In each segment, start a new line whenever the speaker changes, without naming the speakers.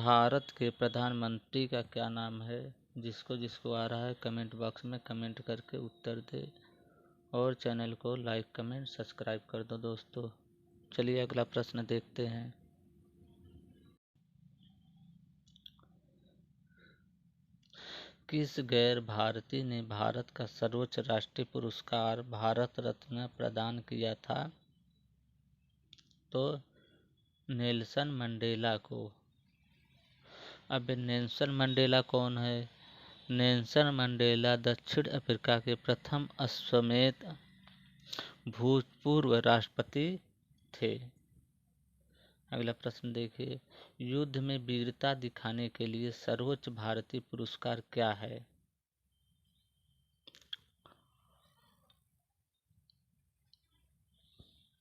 भारत के प्रधानमंत्री का क्या नाम है? जिसको जिसको आ रहा है कमेंट बॉक्स में कमेंट करके उत्तर दे और चैनल को लाइक कमेंट सब्सक्राइब कर दो दोस्तों। चलिए अगला प्रश्न देखते हैं। किस गैर भारतीय ने भारत का सर्वोच्च राष्ट्रीय पुरस्कार भारत रत्न प्रदान किया था? तो नेल्सन मंडेला को। अब नेल्सन मंडेला कौन है? नेल्सन मंडेला दक्षिण अफ्रीका के प्रथम अश्वमेध भूतपूर्व राष्ट्रपति थे। अगला प्रश्न देखिए, युद्ध में वीरता दिखाने के लिए सर्वोच्च भारतीय पुरस्कार क्या है?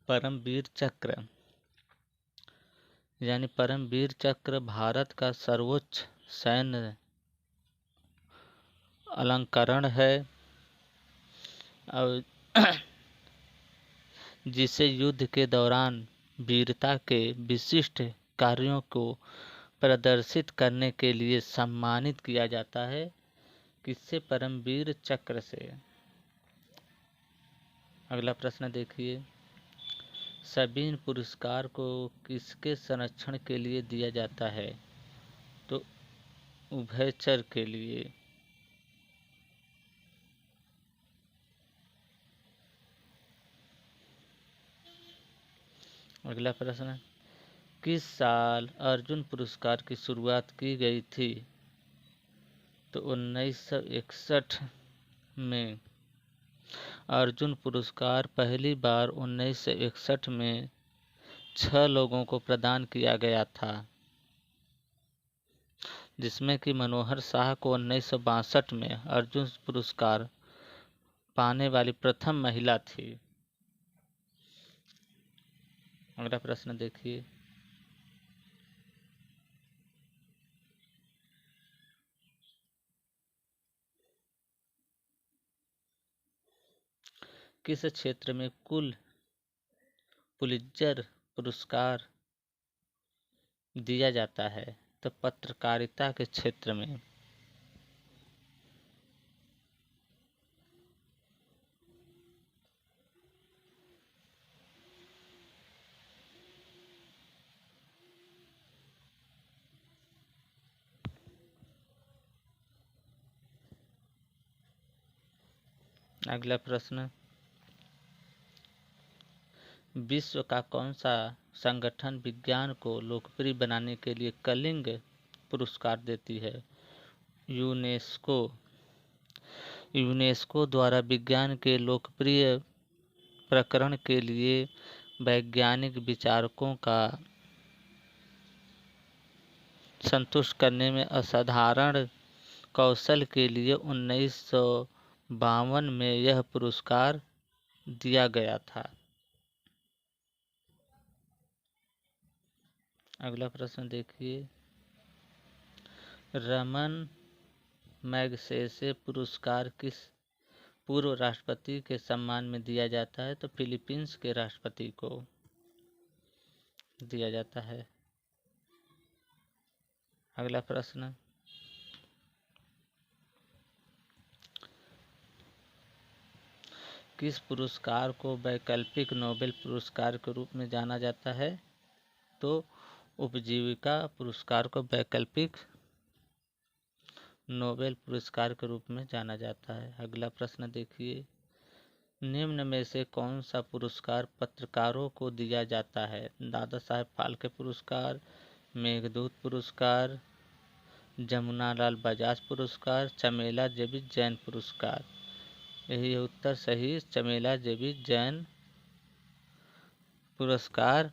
परमवीर चक्र, यानी परमवीर चक्र भारत का सर्वोच्च सैन्य अलंकरण है और जिसे युद्ध के दौरान वीरता के विशिष्ट कार्यों को प्रदर्शित करने के लिए सम्मानित किया जाता है। किससे? परमवीर चक्र से। अगला प्रश्न देखिए, सबीन पुरस्कार को किसके संरक्षण के लिए दिया जाता है? तो उभयचर के लिए। अगला प्रश्न, किस साल अर्जुन पुरस्कार की शुरुआत की गई थी? तो 1961 में। अर्जुन पुरस्कार पहली बार 1961 में 6 लोगों को प्रदान किया गया था, जिसमें कि मनोहर शाह को 1962 में अर्जुन पुरस्कार पाने वाली प्रथम महिला थी। अगला प्रश्न देखिए, किस क्षेत्र में कुल पुलित्जर पुरस्कार दिया जाता है? तो पत्रकारिता के क्षेत्र में। अगला प्रश्न, विश्व का कौन सा संगठन विज्ञान को लोकप्रिय बनाने के लिए कलिंग पुरस्कार देती है? यूनेस्को। यूनेस्को द्वारा विज्ञान के लोकप्रिय प्रकरण के लिए वैज्ञानिक विचारकों का संतुष्ट करने में असाधारण कौशल के लिए 1952 में यह पुरस्कार दिया गया था। अगला प्रश्न देखिए, रमन मैगसेसे पुरस्कार किस पूर्व राष्ट्रपति के सम्मान में दिया जाता है? तो फिलीपींस के राष्ट्रपति को दिया जाता है। अगला प्रश्न, किस पुरस्कार को वैकल्पिक नोबेल पुरस्कार के रूप में जाना जाता है? तो उपजीविका पुरस्कार को वैकल्पिक नोबेल पुरस्कार के रूप में जाना जाता है। अगला प्रश्न देखिए, निम्न में से कौन सा पुरस्कार पत्रकारों को दिया जाता है? दादा साहेब फाल्के पुरस्कार, मेघदूत पुरस्कार, जमुनालाल बजाज पुरस्कार, चमेला जेबी जैन पुरस्कार। यही उत्तर सही, चमेला जेबी जैन पुरस्कार,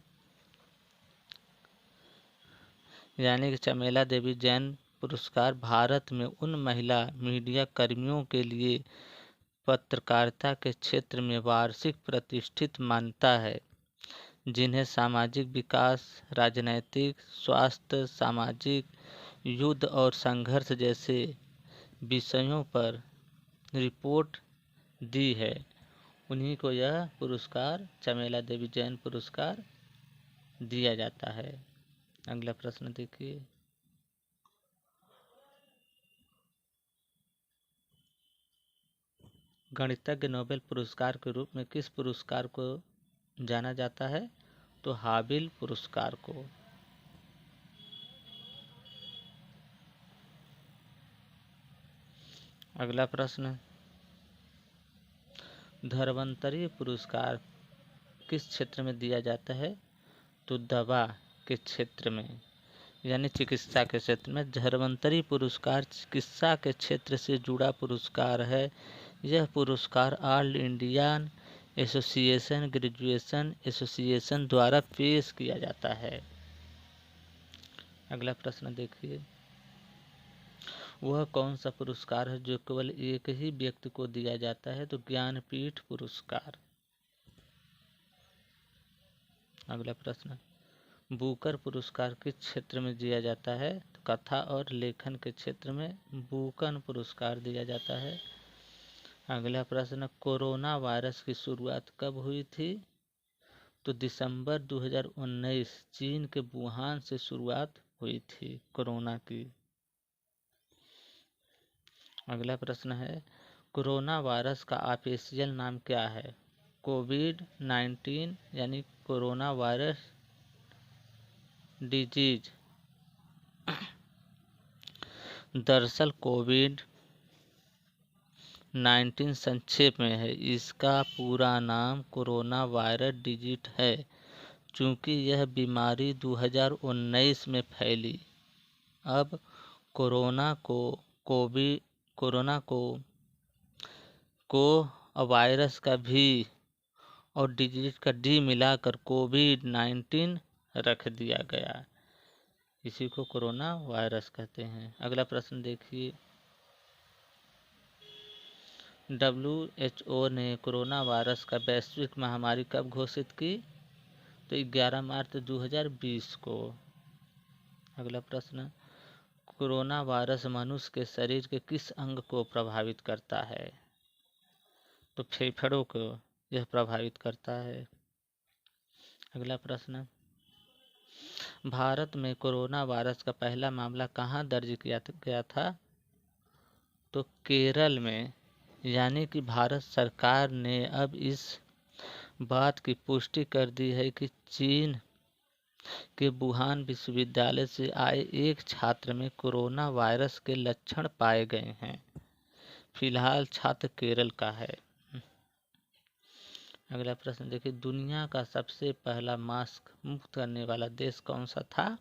यानी कि चमेला देवी जैन पुरस्कार भारत में उन महिला मीडिया कर्मियों के लिए पत्रकारिता के क्षेत्र में वार्षिक प्रतिष्ठित मान्यता है, जिन्हें सामाजिक विकास, राजनैतिक, स्वास्थ्य, सामाजिक, युद्ध और संघर्ष जैसे विषयों पर रिपोर्ट दी है। उन्हीं को यह पुरस्कार चमेला देवी जैन पुरस्कार दिया जाता है। अगला प्रश्न देखिए, गणितज्ञ नोबेल पुरस्कार के रूप में किस पुरस्कार को जाना जाता है? तो हाबिल पुरस्कार को। अगला प्रश्न, धन्वंतरि पुरस्कार किस क्षेत्र में दिया जाता है? तो दवा के क्षेत्र में, यानी चिकित्सा के क्षेत्र में। धन्वंतरि पुरस्कार चिकित्सा के क्षेत्र से जुड़ा पुरस्कार है। यह पुरस्कार all Indian association graduation association द्वारा पेश किया जाता है। अगला प्रश्न देखिए, वह कौन सा पुरस्कार है जो केवल एक ही व्यक्ति को दिया जाता है? तो ज्ञानपीठ पुरस्कार। अगला प्रश्न, बुकर पुरस्कार किस क्षेत्र में दिया जाता है? तो कथा और लेखन के क्षेत्र में बुकर पुरस्कार दिया जाता है। अगला प्रश्न, कोरोना वायरस की शुरुआत कब हुई थी? तो दिसंबर 2019 चीन के वुहान से शुरुआत हुई थी कोरोना की। अगला प्रश्न है, कोरोना वायरस का ऑफिशियल नाम क्या है? कोविड-19 यानी कोरोना वायरस डिजीज। दरअसल कोविड-19 संक्षेप में है, इसका पूरा नाम कोरोना वायरस डिजीज है। चूंकि यह बीमारी 2019 में फैली, अब कोरोना को वायरस का भी और डिजीज का डी मिलाकर कोविड-19 रख दिया गया। इसी को कोरोना वायरस कहते हैं। अगला प्रश्न देखिए, WHO ने कोरोना वायरस का वैश्विक महामारी कब घोषित की? तो 11 मार्च 2020 को। अगला प्रश्न, कोरोना वायरस मनुष्य के शरीर के किस अंग को प्रभावित करता है? तो फेफड़ों को यह प्रभावित करता है। अगला प्रश्न, भारत में कोरोना वायरस का पहला मामला कहाँ दर्ज किया गया था? तो केरल में। यानी कि भारत सरकार ने अब इस बात की पुष्टि कर दी है कि चीन के वुहान विश्वविद्यालय से आए एक छात्र में कोरोना वायरस के लक्षण पाए गए हैं। फिलहाल छात्र केरल का है। अगला प्रश्न देखिए, दुनिया का सबसे पहला मास्क मुक्त करने वाला देश कौन सा था?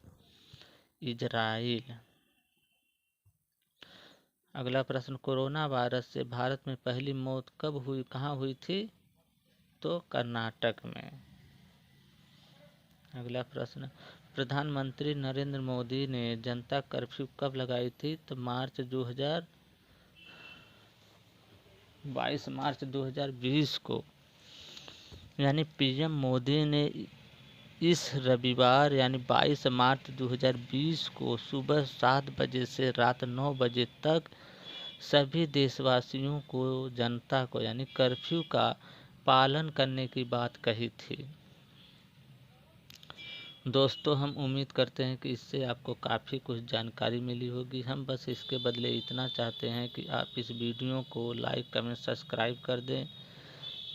इजराइल। अगला प्रश्न, कोरोना वायरस से भारत में पहली मौत कब हुई, कहाँ हुई थी? तो कर्नाटक में। अगला प्रश्न, प्रधानमंत्री नरेंद्र मोदी ने जनता कर्फ्यू कब लगाई थी? तो मार्च 2020 को। यानी पीएम मोदी ने इस रविवार यानी 22 मार्च 2020 को सुबह 7 बजे से रात 9 बजे तक सभी देशवासियों को, जनता को यानी कर्फ्यू का पालन करने की बात कही थी। दोस्तों, हम उम्मीद करते हैं कि इससे आपको काफ़ी कुछ जानकारी मिली होगी। हम बस इसके बदले इतना चाहते हैं कि आप इस वीडियो को लाइक कमेंट सब्सक्राइब कर दें,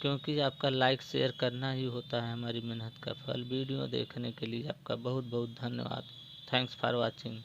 क्योंकि आपका लाइक शेयर करना ही होता है हमारी मेहनत का फल। वीडियो देखने के लिए आपका बहुत बहुत धन्यवाद। Thanks for watching.